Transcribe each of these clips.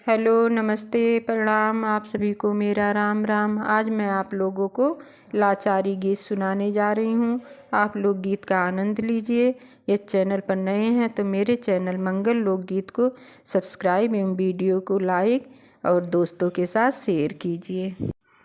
Hello, नमस्ते, प्रणाम। आप सभी को मेरा राम राम। आज मैं आप लोगों को लाचारी गीत सुनाने जा रही हूँ। आप लोग गीत का आनंद लीजिए। ये चैनल पर नए हैं तो मेरे चैनल मंगल लोकगीत को सब्सक्राइब एवं वीडियो को लाइक और दोस्तों के साथ शेयर कीजिए।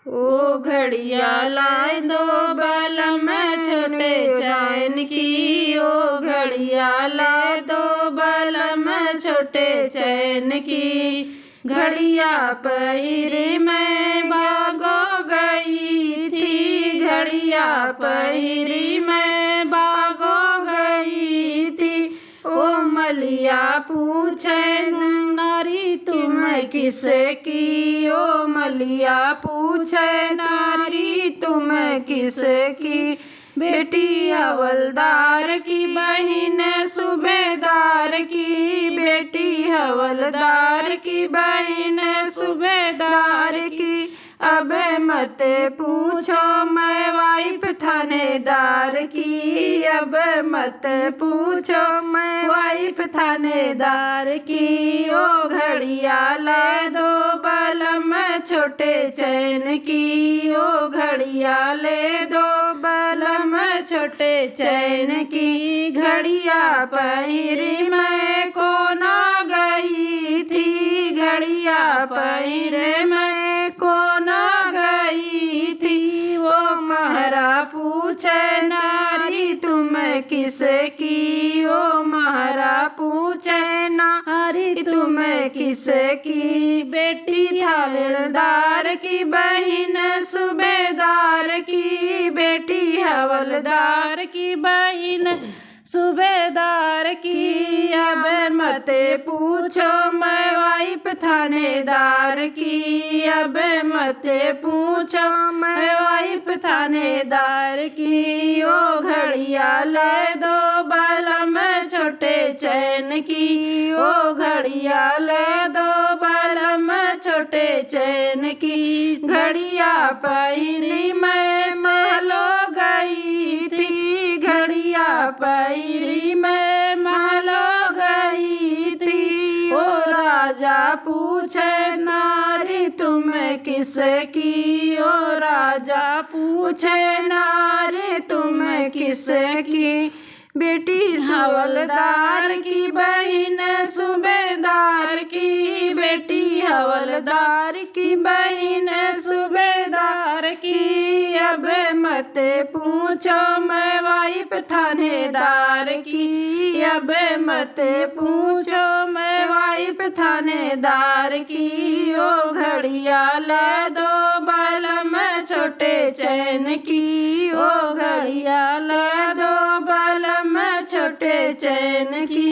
ओ घड़िया लाए दो बलम छोटे चैन की, ओ घड़िया लाए दो बलम छोटे चैन की। घड़िया पहिरी मैं भागो गई थी, घड़िया पहिरी मैं भागो गई थी। ओ मलिया पूछे नारी तुम किसे की, ओ मलिया पूछे नारी तुम किसे की। बेटी हवलदार की बहिन सूबेदार की, बेटी हवलदार की बहिन सूबेदार की। अब मत पूछो मैं वाइफ थानेदार की, अब मत पूछो मैं वाइफ थानेदार की। ओ घड़िया ले दो बलम छोटे चैन की, ओ घड़िया ले दो बलम छोटे चैन की। घड़िया पहिरी मैं कोना गई थी, घड़िया पहिरे मैं कोना गई थी। वो महरा पूछे नारी तुम किसे की, ओ महरा पूछे नारी तुम किसे की। बेटी हवलदार की बहिन सूबेदार की, बेटी हवलदार की बहिन सूबेदार की। अब मत पूछो मैं वाइफ थानेदार की, अब मत पूछो मैं वाइफ थानेदार की। ओ घड़िया ले दो बलम छोटे चैन की, ओ घड़िया ले दो बलम छोटे चैन की। घड़िया पहिरी मैं महलो गई थी, घड़िया पहिरी मैं महलो गई थी। ओ राजा पूछे नारी तुम किसे की, ओ राजा पूछे नारी तुम किसे की। बेटी हवलदार की बहिन सूबेदार की, बेटी हवलदार की बहिन सूबेदार की। अब मत पूछो मैं वाइफ थानेदार की, अब मत पूछो मैं वाइफ थानेदार की। ओ घड़िया ले दो बलम छोटे चैन की, ओ घड़िया ले दो बलम छोटे चैन की।